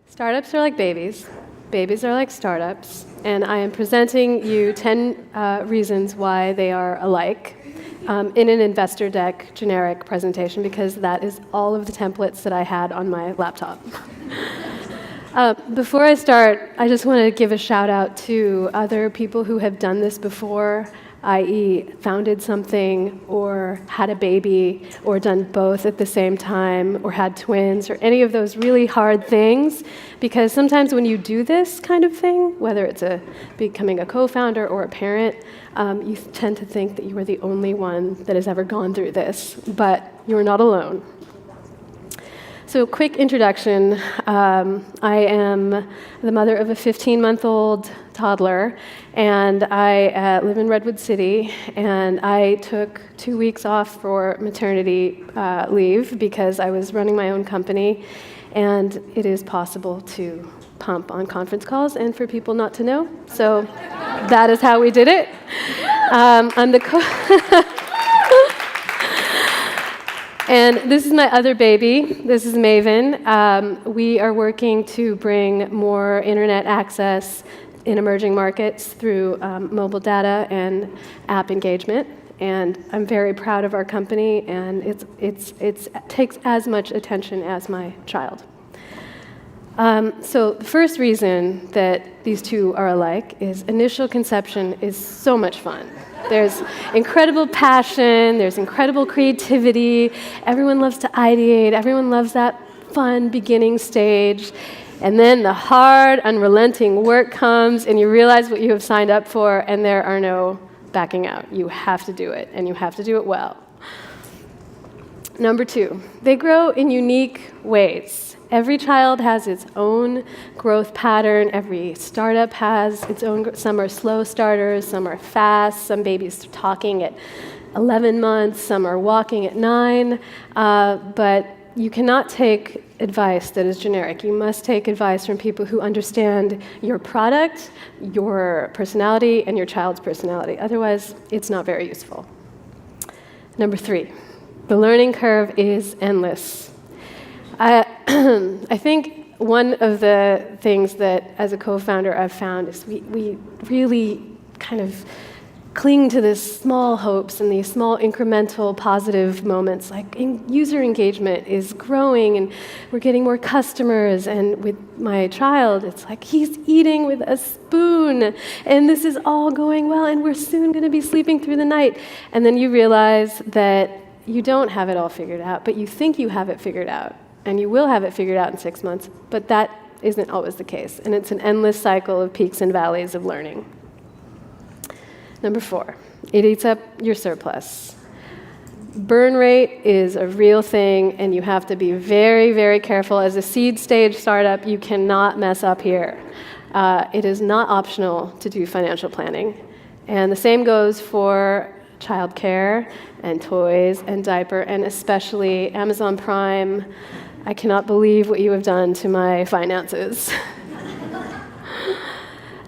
Startups are like babies. Babies are like startups. And I am presenting you 10 reasons why they are alike in an investor deck generic presentation, because that is all of the templates that I had on my laptop. Before I start, I just want to give a shout out to other people who have done this before, i.e. founded something or had a baby or done both at the same time or had twins or any of those really hard things, because sometimes when you do this kind of thing, whether it's becoming a co-founder or a parent, you tend to think that you are the only one that has ever gone through this, but you're not alone. So quick introduction. I am the mother of a 15-month-old toddler, and I live in Redwood City, and I took 2 weeks off for maternity leave because I was running my own company, and it is possible to pump on conference calls and for people not to know. So that is how we did it. I'm the And this is my other baby. This is Maven. We are working to bring more internet access in emerging markets through mobile data and app engagement. And I'm very proud of our company, and it takes as much attention as my child. So the first reason that these two are alike is initial conception is so much fun. There's incredible passion, there's incredible creativity, everyone loves to ideate, everyone loves that fun beginning stage, and then the hard, unrelenting work comes, and you realize what you have signed up for, and there are no backing out. You have to do it, and you have to do it well. Number 2, they grow in unique ways. Every child has its own growth pattern. Every startup has its own. Some are slow starters, some are fast. Some babies are talking at 11 months, some are walking at 9. But you cannot take advice that is generic. You must take advice from people who understand your product, your personality, and your child's personality. Otherwise, it's not very useful. Number 3, the learning curve is endless. I think one of the things that, as a co-founder, I've found is we really kind of cling to these small hopes and these small incremental positive moments. Like user engagement is growing, and we're getting more customers. And with my child, it's like he's eating with a spoon, and this is all going well, and we're soon going to be sleeping through the night. And then you realize that you don't have it all figured out, but you think you have it figured out. And you will have it figured out in 6 months, but that isn't always the case. And it's an endless cycle of peaks and valleys of learning. Number 4, it eats up your surplus. Burn rate is a real thing, and you have to be very, very careful. As a seed stage startup, you cannot mess up here. It is not optional to do financial planning. And the same goes for childcare and toys and diaper, and especially Amazon Prime. I cannot believe what you have done to my finances.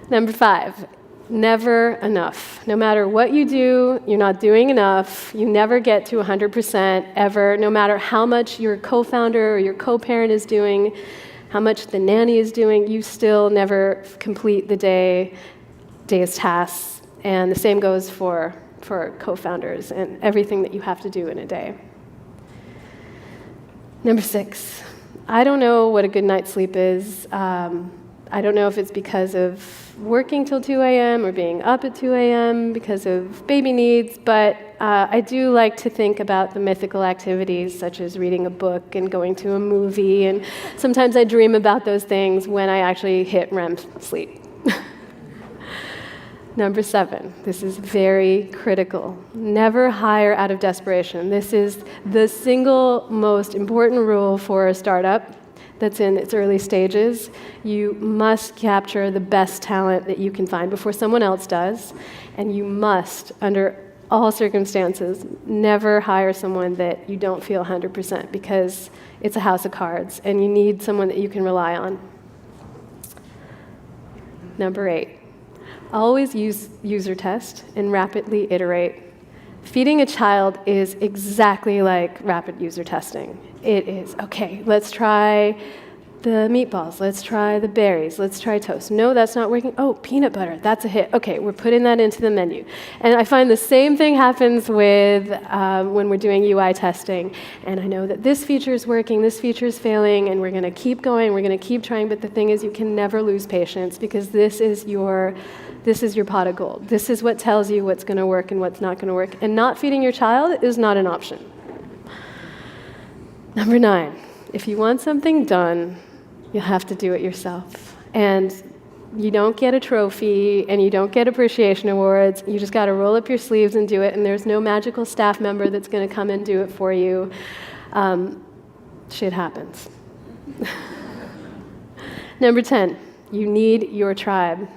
Number 5, never enough. No matter what you do, you're not doing enough. You never get to 100% ever, no matter how much your co-founder or your co-parent is doing, how much the nanny is doing, you still never complete the day's tasks. And the same goes for co-founders and everything that you have to do in a day. Number 6, I don't know what a good night's sleep is. I don't know if it's because of working till 2 a.m. or being up at 2 a.m. because of baby needs, but I do like to think about the mythical activities such as reading a book and going to a movie, and sometimes I dream about those things when I actually hit REM sleep. Number 7, this is very critical. Never hire out of desperation. This is the single most important rule for a startup that's in its early stages. You must capture the best talent that you can find before someone else does, and you must, under all circumstances, never hire someone that you don't feel 100%, because it's a house of cards, and you need someone that you can rely on. Number 8. Always use user test and rapidly iterate. Feeding a child is exactly like rapid user testing. It is, okay, let's try the meatballs. Let's try the berries. Let's try toast. No, that's not working. Oh, peanut butter. That's a hit. Okay, we're putting that into the menu. And I find the same thing happens with when we're doing UI testing. And I know that this feature is working, this feature is failing, and we're going to keep going, we're going to keep trying. But the thing is, you can never lose patience, because this is your pot of gold. This is what tells you what's going to work and what's not going to work. And not feeding your child is not an option. Number 9, if you want something done, you'll have to do it yourself. And you don't get a trophy, and you don't get appreciation awards. You just got to roll up your sleeves and do it, and there's no magical staff member that's going to come and do it for you. Shit happens. Number 10, you need your tribe.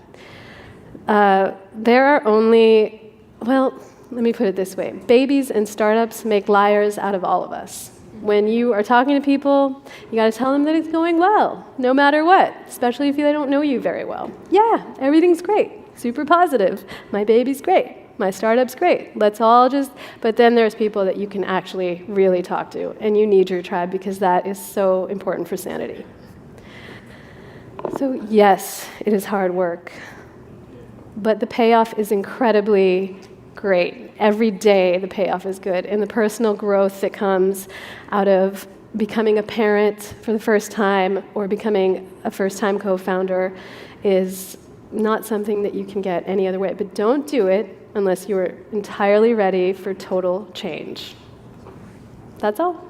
There are only, well, let me put it this way. Babies and startups make liars out of all of us. When you are talking to people, you got to tell them that it's going well, no matter what, especially if they don't know you very well. Yeah, everything's great, super positive. My baby's great, my startup's great. Let's all just, but then there's people that you can actually really talk to, and you need your tribe, because that is so important for sanity. So yes, it is hard work, but the payoff is incredibly great. Every day the payoff is good, and the personal growth that comes out of becoming a parent for the first time or becoming a first-time co-founder is not something that you can get any other way. But don't do it unless you're entirely ready for total change. That's all.